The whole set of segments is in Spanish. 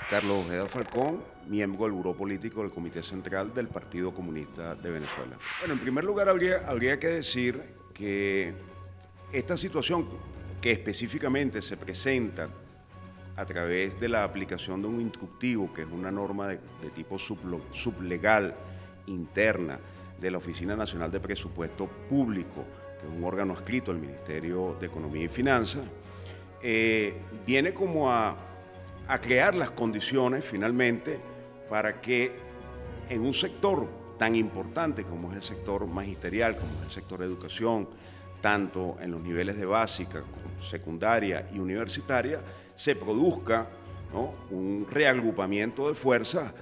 Carlos Ojeda Falcón, miembro del Buró Político del Comité Central del Partido Comunista de Venezuela. Bueno, en primer lugar habría que decir que esta situación que específicamente se presenta a través de la aplicación de un instructivo, que es una norma de tipo sublegal interna de la Oficina Nacional de Presupuesto Público, que es un órgano adscrito al Ministerio de Economía y Finanzas, viene como a crear las condiciones finalmente para que en un sector tan importante como es el sector magisterial, como es el sector de educación, tanto en los niveles de básica, secundaria y universitaria, se produzca, ¿no?, un reagrupamiento de fuerzas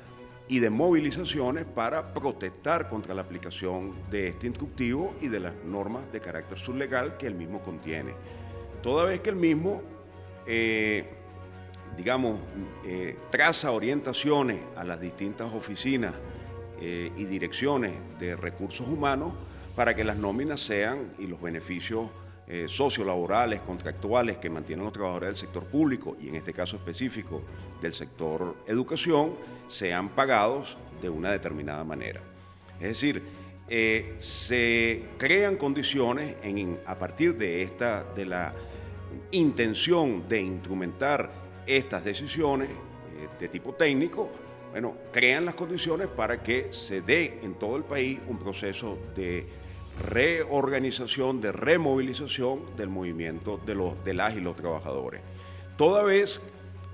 y de movilizaciones para protestar contra la aplicación de este instructivo y de las normas de carácter sublegal que el mismo contiene. Toda vez que el mismo traza orientaciones a las distintas oficinas y direcciones de recursos humanos para que las nóminas sean y los beneficios sociolaborales, contractuales que mantienen los trabajadores del sector público y en este caso específico del sector educación sean pagados de una determinada manera. Es decir, se crean condiciones a partir de la intención de instrumentar estas decisiones de tipo técnico, bueno, crean las condiciones para que se dé en todo el país un proceso de reorganización, de removilización del movimiento de las y los trabajadores. Toda vez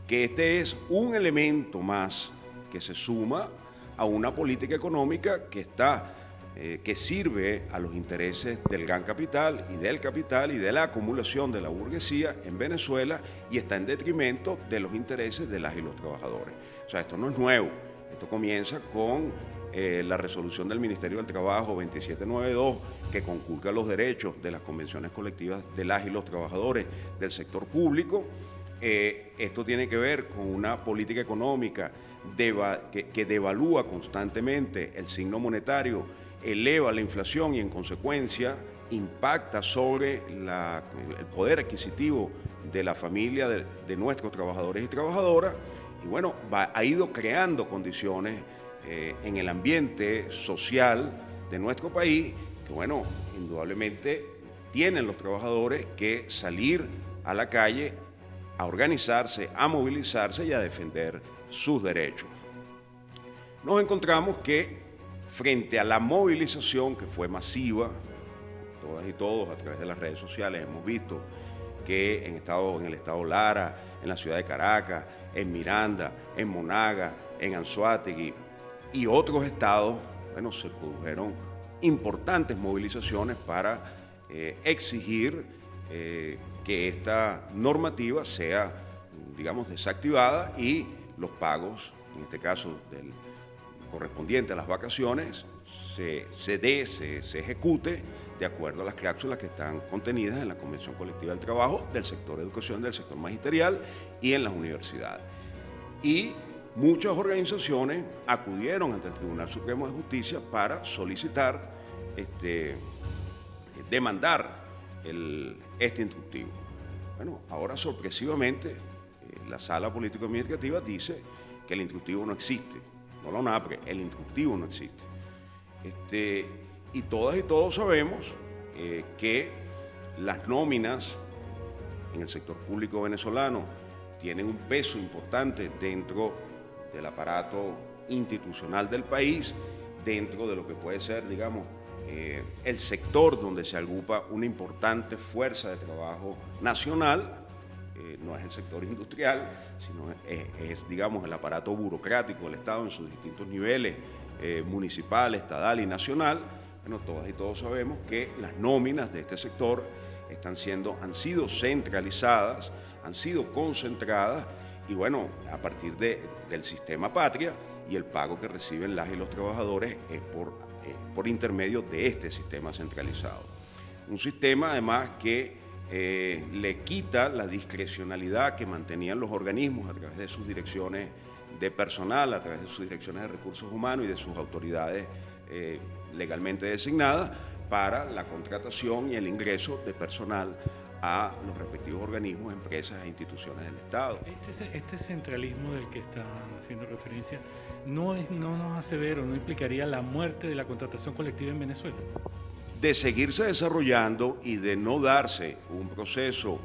que este es un elemento más que se suma a una política económica que sirve a los intereses del gran capital y de la acumulación de la burguesía en Venezuela y está en detrimento de los intereses de las y los trabajadores. O sea, esto no es nuevo, esto comienza con la resolución del Ministerio del Trabajo 2792, que conculca los derechos de las convenciones colectivas de las y los trabajadores del sector público. Esto tiene que ver con una política económica que devalúa constantemente el signo monetario, eleva la inflación y en consecuencia impacta sobre el poder adquisitivo de la familia de nuestros trabajadores y trabajadoras. Y bueno, ha ido creando condiciones en el ambiente social de nuestro país que, bueno, indudablemente tienen los trabajadores que salir a la calle a organizarse, a movilizarse y a defender sus derechos. Nos encontramos que frente a la movilización que fue masiva, todas y todos a través de las redes sociales hemos visto que en el estado Lara, en la ciudad de Caracas, en Miranda, en Monaga, en Anzoátegui y otros estados, bueno, se produjeron importantes movilizaciones para exigir que esta normativa sea, digamos, desactivada y los pagos, en este caso del correspondiente a las vacaciones, se ejecute de acuerdo a las cláusulas que están contenidas en la Convención Colectiva del Trabajo del sector de educación, del sector magisterial y en las universidades. Y muchas organizaciones acudieron ante el Tribunal Supremo de Justicia para solicitar, demandar este instructivo. Bueno, ahora sorpresivamente la Sala Político-Administrativa dice que el instructivo no existe, no la ONAPRE, el instructivo no existe. Y todas y todos sabemos que las nóminas en el sector público venezolano tienen un peso importante dentro del aparato institucional del país, dentro de lo que puede ser, digamos, el sector donde se agrupa una importante fuerza de trabajo nacional. No es el sector industrial, sino es, digamos, el aparato burocrático del Estado en sus distintos niveles, municipal, estadal y nacional. Bueno, todas y todos sabemos que las nóminas de este sector han sido centralizadas, han sido concentradas y bueno, a partir del sistema patria y el pago que reciben las y los trabajadores es por intermedio de este sistema centralizado. Un sistema además que le quita la discrecionalidad que mantenían los organismos a través de sus direcciones de personal, a través de sus direcciones de recursos humanos y de sus autoridades legalmente designadas para la contratación y el ingreso de personal a los respectivos organismos, empresas e instituciones del Estado. Este centralismo del que está haciendo referencia no nos hace ver o no implicaría la muerte de la contratación colectiva en Venezuela. De seguirse desarrollando y de no darse un proceso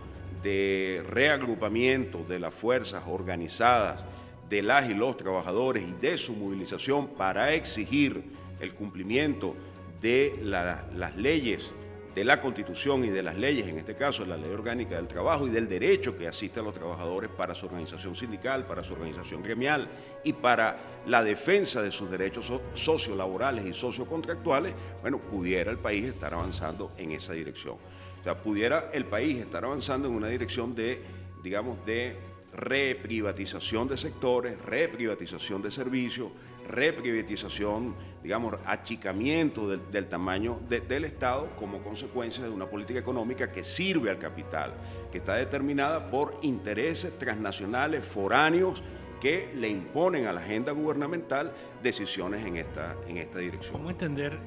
de reagrupamiento de las fuerzas organizadas de las y los trabajadores y de su movilización para exigir el cumplimiento de las leyes de la Constitución y de las leyes, en este caso la Ley Orgánica del Trabajo y del derecho que asiste a los trabajadores para su organización sindical, para su organización gremial y para la defensa de sus derechos sociolaborales y sociocontractuales, bueno, pudiera el país estar avanzando en esa dirección. O sea, pudiera el país estar avanzando en una dirección de, digamos, de reprivatización de sectores, reprivatización de servicios, reprivatización, digamos, achicamiento del tamaño del Estado como consecuencia de una política económica que sirve al capital, que está determinada por intereses transnacionales, foráneos, que le imponen a la agenda gubernamental decisiones en esta dirección. ¿Cómo entender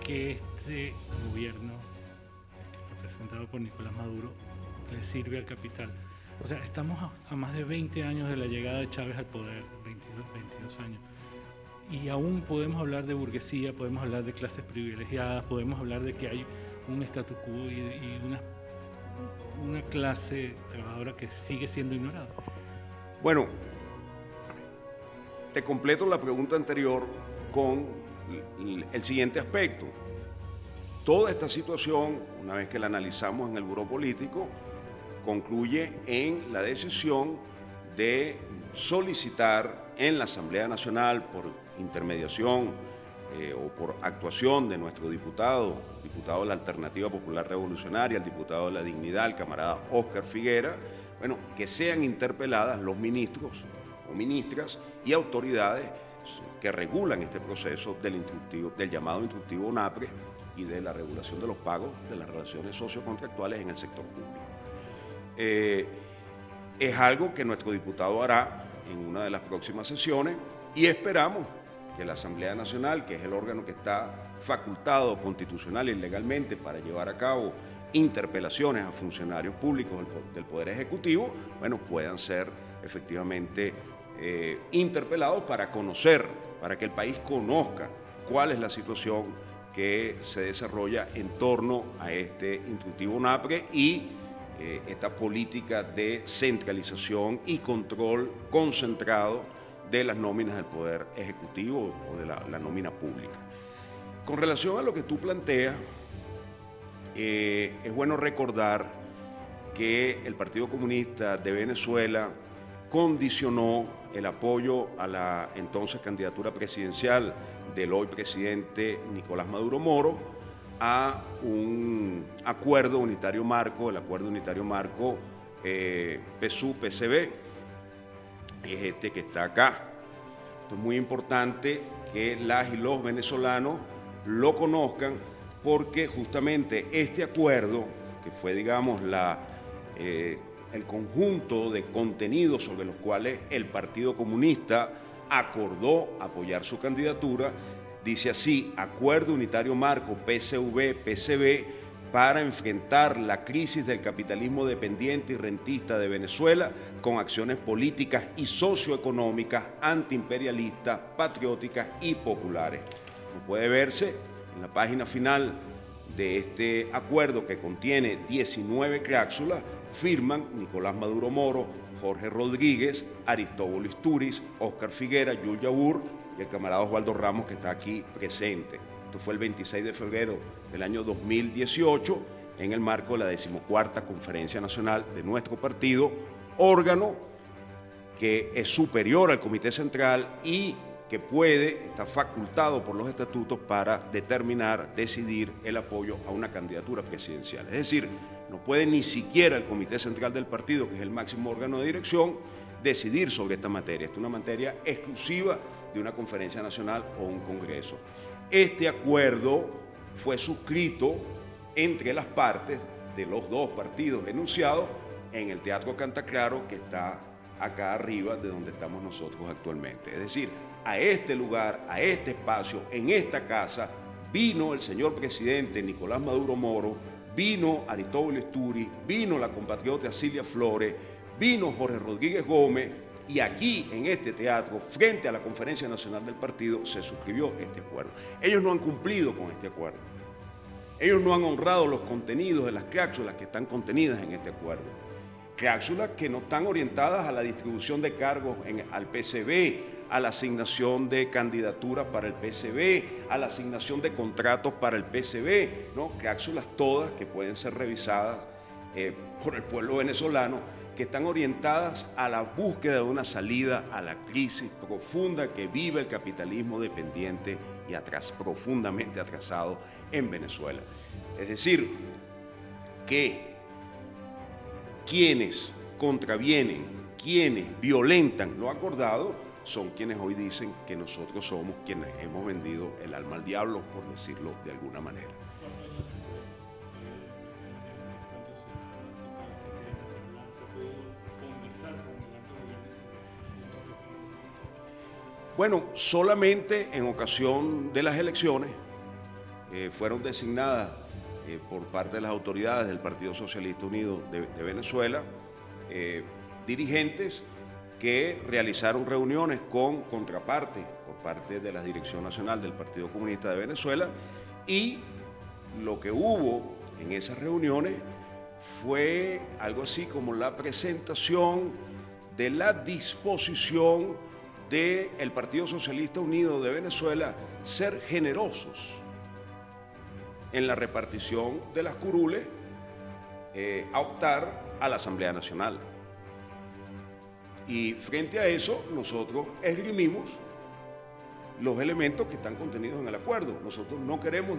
que este gobierno, representado por Nicolás Maduro, le sirve al capital? O sea, estamos a más de 20 años de la llegada de Chávez al poder, 22 años. Y aún podemos hablar de burguesía, podemos hablar de clases privilegiadas, podemos hablar de que hay un status quo y una clase trabajadora que sigue siendo ignorada. Bueno, te completo la pregunta anterior con el siguiente aspecto. Toda esta situación, una vez que la analizamos en el Buró Político, concluye en la decisión de solicitar en la Asamblea Nacional por intermediación o por actuación de nuestro diputado de la Alternativa Popular Revolucionaria, el diputado de la Dignidad, el camarada Óscar Figuera, bueno, que sean interpeladas los ministros o ministras y autoridades que regulan este proceso del llamado instructivo NAPRE y de la regulación de los pagos de las relaciones sociocontractuales en el sector público. Es algo que nuestro diputado hará en una de las próximas sesiones y esperamos que la Asamblea Nacional, que es el órgano que está facultado constitucional y legalmente para llevar a cabo interpelaciones a funcionarios públicos del Poder Ejecutivo, bueno, puedan ser efectivamente interpelados para conocer, para que el país conozca cuál es la situación que se desarrolla en torno a este instructivo NAPRE y esta política de centralización y control concentrado de las nóminas del Poder Ejecutivo o de la nómina pública. Con relación a lo que tú planteas, es bueno recordar que el Partido Comunista de Venezuela condicionó el apoyo a la entonces candidatura presidencial del hoy presidente Nicolás Maduro Moro a un acuerdo unitario marco, el acuerdo unitario marco PSU-PCB, es este que está acá. Esto es muy importante que las y los venezolanos lo conozcan porque justamente este acuerdo, que fue, digamos, el conjunto de contenidos sobre los cuales el Partido Comunista acordó apoyar su candidatura, dice así: Acuerdo Unitario Marco PSV-PCB para enfrentar la crisis del capitalismo dependiente y rentista de Venezuela con acciones políticas y socioeconómicas antiimperialistas, patrióticas y populares. Como puede verse en la página final de este acuerdo, que contiene 19 cláusulas, firman Nicolás Maduro Moro, Jorge Rodríguez, Aristóbulo Istúriz, Óscar Figuera, Yul Yabur y el camarada Osvaldo Ramos, que está aquí presente. Esto fue el 26 de febrero del año 2018, en el marco de la 14ª Conferencia Nacional de nuestro partido, órgano que es superior al Comité Central y que está facultado por los estatutos para determinar, decidir el apoyo a una candidatura presidencial. Es decir, no puede ni siquiera el Comité Central del partido, que es el máximo órgano de dirección, decidir sobre esta materia. Esta es una materia exclusiva de una conferencia nacional o un congreso. Este acuerdo fue suscrito entre las partes de los dos partidos enunciados en el Teatro Cantaclaro, que está acá arriba de donde estamos nosotros actualmente. Es decir, a este lugar, a este espacio, en esta casa, vino el señor presidente Nicolás Maduro Moro, vino Aristóbulo Turi, vino la compatriota Silvia Flores, vino Jorge Rodríguez Gómez, y aquí en este teatro, frente a la Conferencia Nacional del Partido, se suscribió este acuerdo. Ellos no han cumplido con este acuerdo. Ellos no han honrado los contenidos de las cláusulas que están contenidas en este acuerdo. Cláusulas que no están orientadas a la distribución de cargos al PCB, a la asignación de candidaturas para el PCB, a la asignación de contratos para el PCB, ¿no? Cláusulas todas que pueden ser revisadas por el pueblo venezolano, que están orientadas a la búsqueda de una salida a la crisis profunda que vive el capitalismo dependiente y profundamente atrasado en Venezuela. Es decir, que quienes contravienen, quienes violentan lo acordado, son quienes hoy dicen que nosotros somos quienes hemos vendido el alma al diablo, por decirlo de alguna manera. Bueno, solamente en ocasión de las elecciones fueron designadas por parte de las autoridades del Partido Socialista Unido de Venezuela dirigentes que realizaron reuniones con contraparte por parte de la Dirección Nacional del Partido Comunista de Venezuela, y lo que hubo en esas reuniones fue algo así como la presentación de la disposición del Partido Socialista Unido de Venezuela ser generosos en la repartición de las curules a optar a la Asamblea Nacional. Y frente a eso, nosotros esgrimimos los elementos que están contenidos en el acuerdo. Nosotros no queremos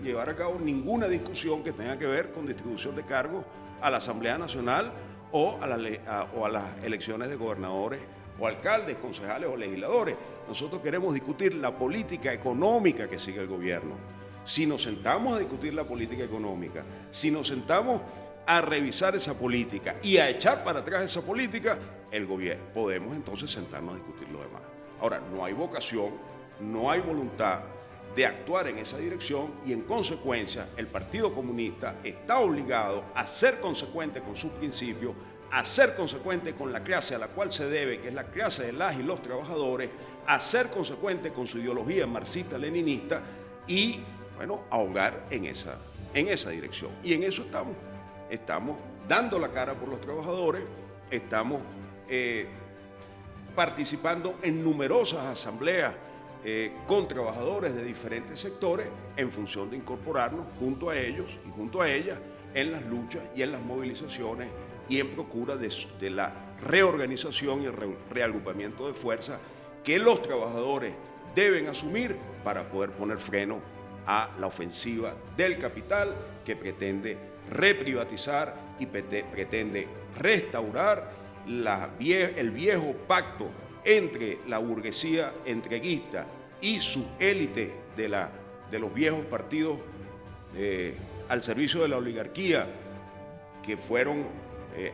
llevar a cabo ninguna discusión que tenga que ver con distribución de cargos a la Asamblea Nacional o a las elecciones de gobernadores o alcaldes, concejales o legisladores. Nosotros queremos discutir la política económica que sigue el gobierno. Si nos sentamos a discutir la política económica, si nos sentamos a revisar esa política y a echar para atrás esa política, el gobierno, podemos entonces sentarnos a discutir lo demás. Ahora, no hay vocación, no hay voluntad de actuar en esa dirección, y en consecuencia el Partido Comunista está obligado a ser consecuente con sus principios, a ser consecuente con la clase a la cual se debe, que es la clase de las y los trabajadores, a ser consecuente con su ideología marxista-leninista y, bueno, ahogar en esa dirección. Y en eso estamos. Estamos dando la cara por los trabajadores, estamos participando en numerosas asambleas con trabajadores de diferentes sectores en función de incorporarnos junto a ellos y junto a ellas en las luchas y en las movilizaciones y en procura de la reorganización y el reagrupamiento de fuerzas que los trabajadores deben asumir para poder poner freno a la ofensiva del capital que pretende reprivatizar y pretende restaurar el viejo pacto entre la burguesía entreguista y su élite de los viejos partidos al servicio de la oligarquía, que fueron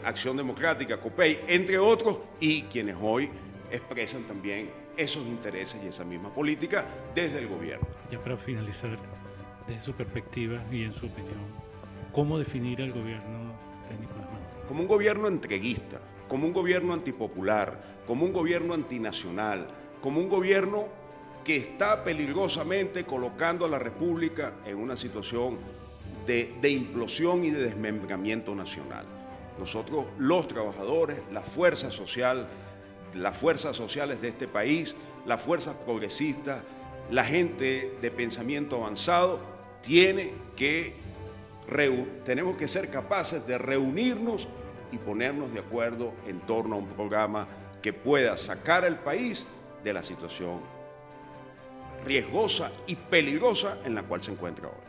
Acción Democrática, COPEI, entre otros, y quienes hoy expresan también esos intereses y esa misma política desde el gobierno. Ya para finalizar, desde su perspectiva y en su opinión, ¿cómo definir al gobierno de Nicolás Maduro? Como un gobierno entreguista, como un gobierno antipopular, como un gobierno antinacional, como un gobierno que está peligrosamente colocando a la República en una situación de implosión y de desmembramiento nacional. Nosotros, los trabajadores, las fuerzas sociales de este país, las fuerzas progresistas, la gente de pensamiento avanzado, tenemos que ser capaces de reunirnos y ponernos de acuerdo en torno a un programa que pueda sacar al país de la situación riesgosa y peligrosa en la cual se encuentra ahora.